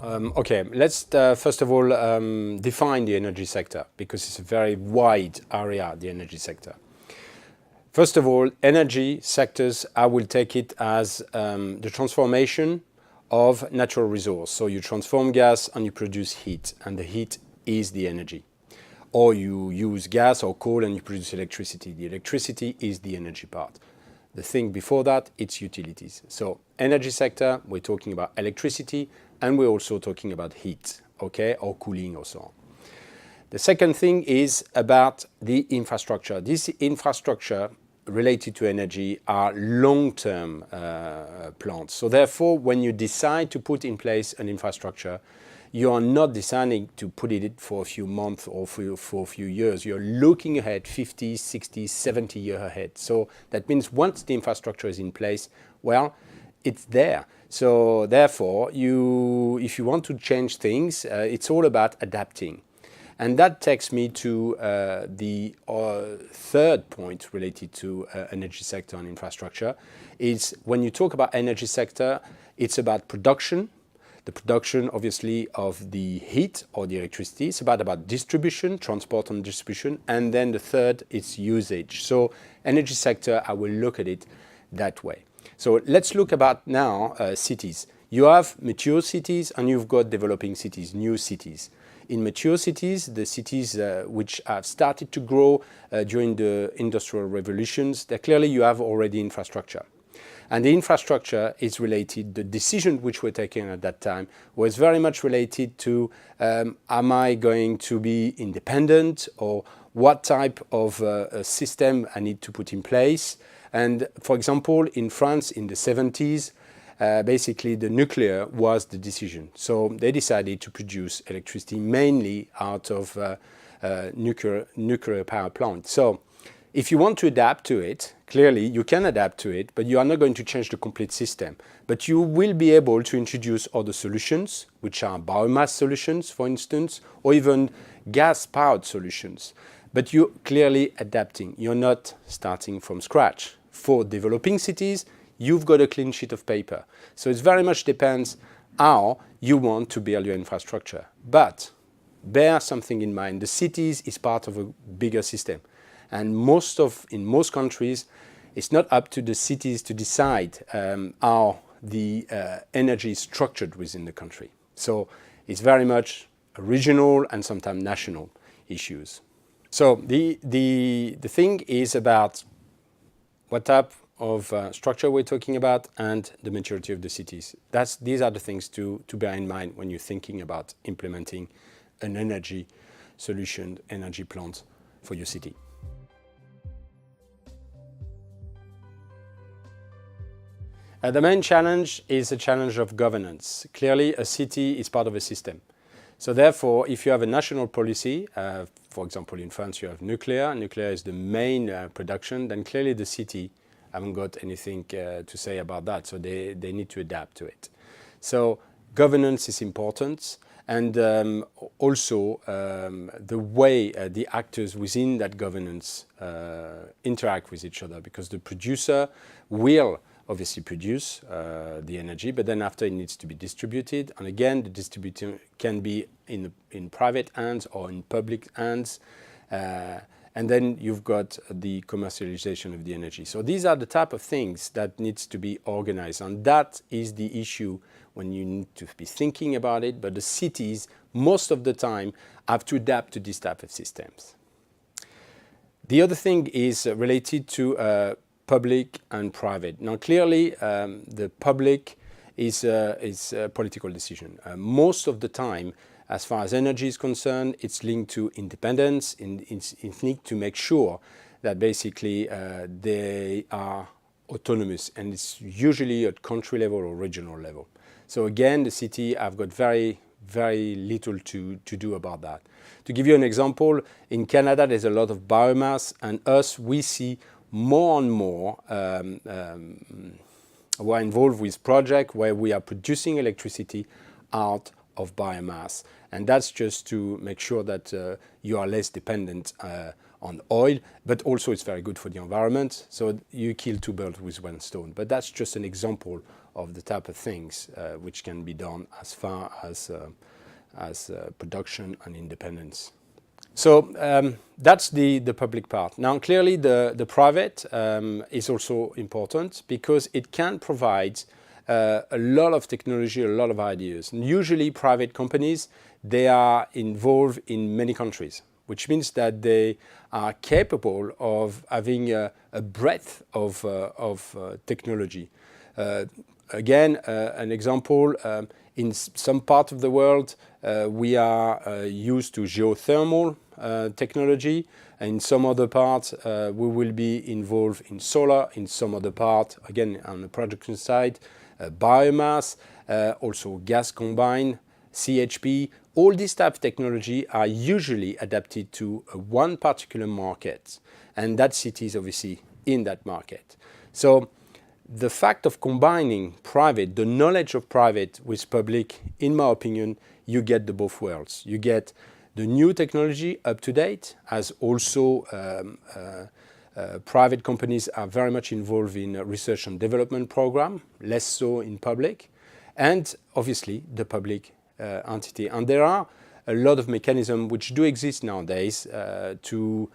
Okay, let's first of all define the energy sector, because it's a very wide area, the energy sector. First of all, energy sectors, I will take it as the transformation of natural resource. So you transform gas and you produce heat, and the heat is the energy. Or you use gas or coal and you produce electricity. The electricity is the energy part. The thing before that, it's utilities. So energy sector, we're talking about electricity, and we're also talking about heat, okay, or cooling or so on. The second thing is about the infrastructure. This infrastructure related to energy are long-term plants. So therefore, when you decide to put in place an infrastructure, you are not deciding to put it for a few months or for a few years. You're looking ahead 50, 60, 70 years ahead. So that means once the infrastructure is in place, well, it's there. So therefore, if you want to change things, it's all about adapting. And that takes me to the third point related to energy sector and infrastructure. Is when you talk about energy sector, it's about production. The production, obviously, of the heat or the electricity. It's about distribution, transport and distribution. And then the third is usage. So energy sector, I will look at it that way. So let's look about now cities. You have mature cities and you've got developing cities, new cities. In mature cities, the cities which have started to grow during the industrial revolutions, clearly you have already infrastructure. And the infrastructure is related, the decision which were taken at that time was very much related to am I going to be independent, or what type of system I need to put in place. And for example, in France in the 70s, basically the nuclear was the decision. So they decided to produce electricity mainly out of nuclear power plants. So if you want to adapt to it, clearly you can adapt to it, but you are not going to change the complete system. But you will be able to introduce other solutions, which are biomass solutions, for instance, or even gas-powered solutions. But you're clearly adapting. You're not starting from scratch. For developing cities, you've got a clean sheet of paper. So it very much depends how you want to build your infrastructure. But bear something in mind. The cities is part of a bigger system. And in most countries, it's not up to the cities to decide how the energy is structured within the country. So it's very much regional and sometimes national issues. So the thing is about what type of structure we're talking about and the maturity of the cities. These are the things to bear in mind when you're thinking about implementing an energy solution, energy plant for your city. The main challenge is a challenge of governance. Clearly, a city is part of a system. So therefore, if you have a national policy, for example, in France you have nuclear is the main production, then clearly the city haven't got anything to say about that, so they need to adapt to it. So governance is important, and also the way the actors within that governance interact with each other, because the producer will obviously produce the energy, but then after it needs to be distributed. And again, the distribution can be in private hands or in public hands. And then you've got the commercialization of the energy. So these are the type of things that needs to be organized. And that is the issue when you need to be thinking about it. But the cities, most of the time, have to adapt to this type of systems. The other thing is related to public and private. Now, clearly, the public is a political decision. Most of the time, as far as energy is concerned, it's linked to independence, and it's linked to make sure that basically they are autonomous, and it's usually at country level or regional level. So again, the city have got very, very little to do about that. To give you an example, in Canada, there's a lot of biomass, and we see more and more we're involved with projects where we are producing electricity out of biomass. And that's just to make sure that you are less dependent on oil, but also it's very good for the environment. So you kill two birds with one stone. But that's just an example of the type of things which can be done as far as production and independence. So that's the public part. Now, clearly, the private is also important because it can provide a lot of technology, a lot of ideas. And usually, private companies, they are involved in many countries, which means that they are capable of having a breadth of technology. Again, an example, in some part of the world, we are used to geothermal technology. In some other parts, we will be involved in solar. In some other part, again, on the production side, biomass, also gas combine, CHP. All these type of technology are usually adapted to one particular market, and that city is obviously in that market. So the fact of combining private, the knowledge of private with public, in my opinion, you get the both worlds. You get the new technology up to date, as also private companies are very much involved in a research and development program, less so in public, and obviously the public entity. And there are a lot of mechanisms which do exist nowadays to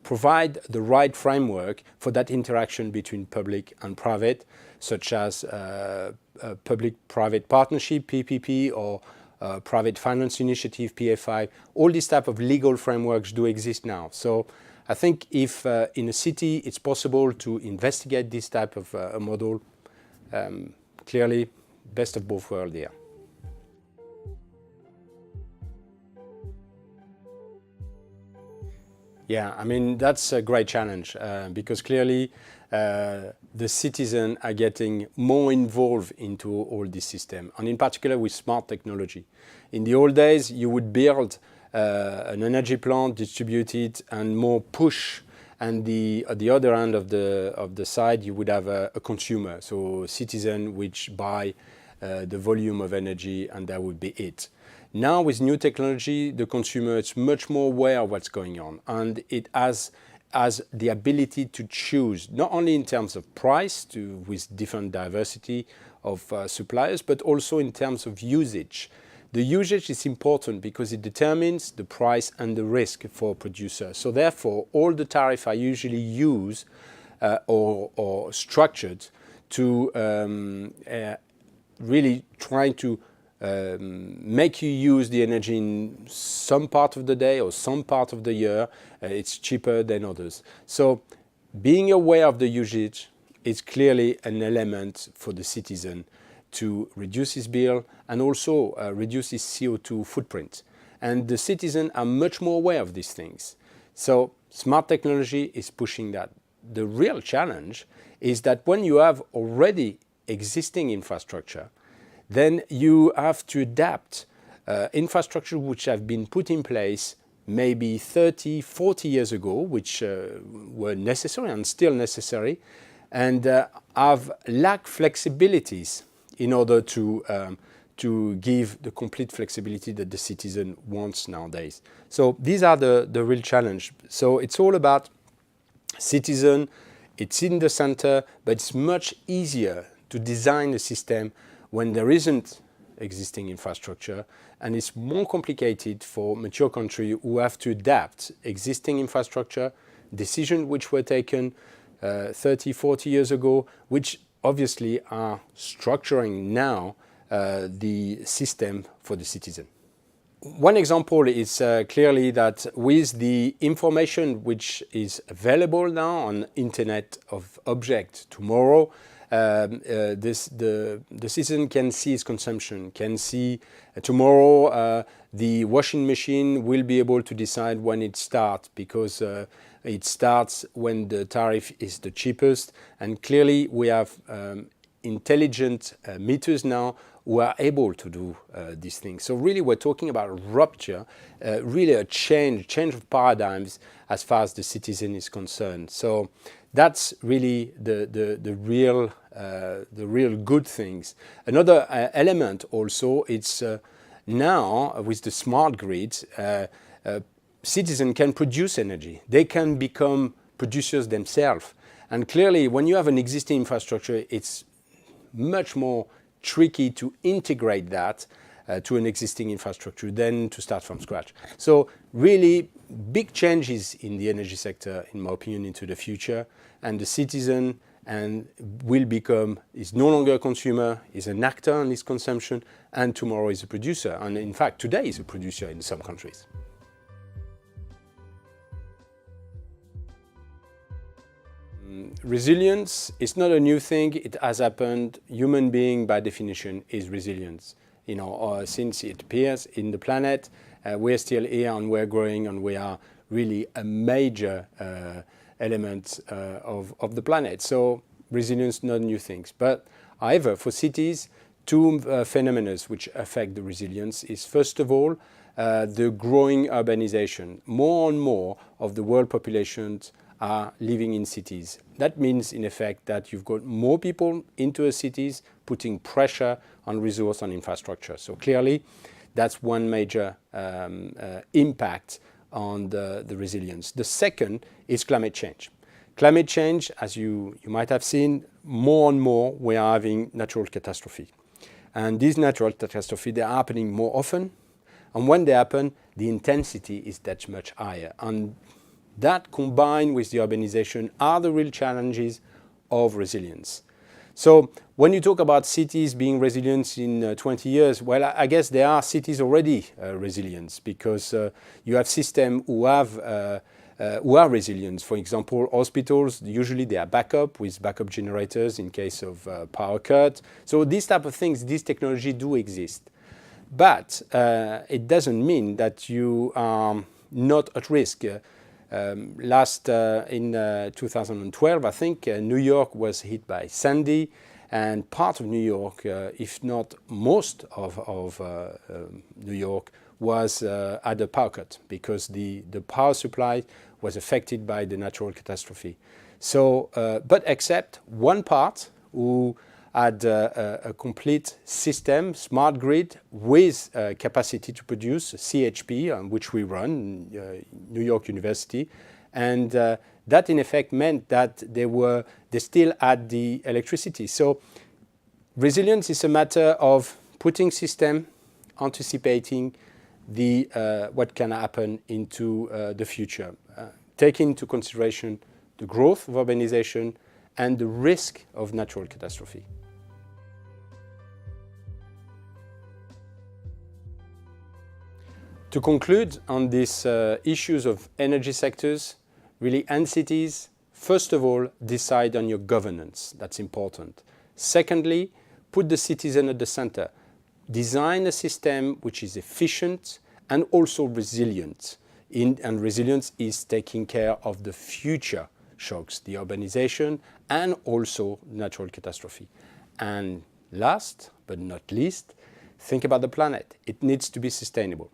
provide the right framework for that interaction between public and private, such as public-private partnership, PPP, or private finance initiative, PFI. All these type of legal frameworks do exist now. So I think if in a city it's possible to investigate this type of a model, clearly best of both worlds here. Yeah, I mean, that's a great challenge because clearly the citizens are getting more involved into all this system, and in particular with smart technology. In the old days, you would build an energy plant, distribute it, and more push. And at the other end of the side, you would have a consumer, so citizen which buy the volume of energy, and that would be it. Now with new technology, the consumer is much more aware of what's going on, and it has the ability to choose, not only in terms of price with different diversity of suppliers, but also in terms of usage. The usage is important because it determines the price and the risk for producers. So therefore, all the tariffs are usually used or structured to really try to make you use the energy in some part of the day or some part of the year. It's cheaper than others. So being aware of the usage is clearly an element for the citizen to reduce his bill and also reduce his CO2 footprint. And the citizens are much more aware of these things. So smart technology is pushing that. The real challenge is that when you have already existing infrastructure, then you have to adapt infrastructure which have been put in place maybe 30, 40 years ago, which were necessary and still necessary, and have lacked flexibilities in order to give the complete flexibility that the citizen wants nowadays. So these are the real challenge. So it's all about citizen, it's in the center, but it's much easier to design a system when there isn't existing infrastructure, and it's more complicated for mature countries who have to adapt existing infrastructure, decisions which were taken 30, 40 years ago, which obviously are structuring now the system for the citizen. One example is clearly that with the information which is available now on Internet of Objects tomorrow, the citizen can see its consumption, can see tomorrow the washing machine will be able to decide when it starts, because it starts when the tariff is the cheapest. And clearly we have intelligent meters now who are able to do these things. So really we're talking about a rupture, really a change of paradigms as far as the citizen is concerned. So that's really the real good things. Another element also, it's Now, with the smart grids, citizens can produce energy. They can become producers themselves. And clearly, when you have an existing infrastructure, it's much more tricky to integrate that to an existing infrastructure than to start from scratch. So really big changes in the energy sector, in my opinion, into the future. And the citizen is no longer a consumer, is an actor on this consumption, and tomorrow is a producer. And in fact, today is a producer in some countries. Resilience is not a new thing. It has happened. Human being, by definition, is resilient. Since it appears in the planet, we're still here and we're growing, and we are really a major element of the planet. So resilience, not new things. But however, for cities, two phenomena which affect the resilience is, first of all, the growing urbanization. More and more of the world populations are living in cities. That means, in effect, that you've got more people into the cities, putting pressure on resource and infrastructure. So clearly, that's one major impact on the resilience. The second is climate change. Climate change, as you might have seen, more and more we are having natural catastrophe. And these natural catastrophes, they're happening more often. And when they happen, the intensity is that much higher. And that, combined with the urbanization, are the real challenges of resilience. So when you talk about cities being resilient in 20 years, well, I guess there are cities already resilient, because you have systems who are resilient. For example, hospitals, usually they are backup with backup generators in case of power cut. So these type of things, these technologies do exist. But it doesn't mean that you are not at risk. In 2012, I think, New York was hit by Sandy, and part of New York, if not most of New York, was at a power cut, because the power supply was affected by the natural catastrophe. So, but except one part who had a complete system, smart grid, with capacity to produce CHP, which we run, New York University, and that in effect meant that they still had the electricity. So resilience is a matter of putting system, anticipating what can happen into the future, taking into consideration the growth of urbanization and the risk of natural catastrophe. To conclude on these issues of energy sectors, really, and cities, first of all, decide on your governance. That's important. Secondly, put the citizen at the center. Design a system which is efficient and also resilient. And resilience is taking care of the future shocks, the urbanization, and also natural catastrophe. And last but not least, think about the planet. It needs to be sustainable.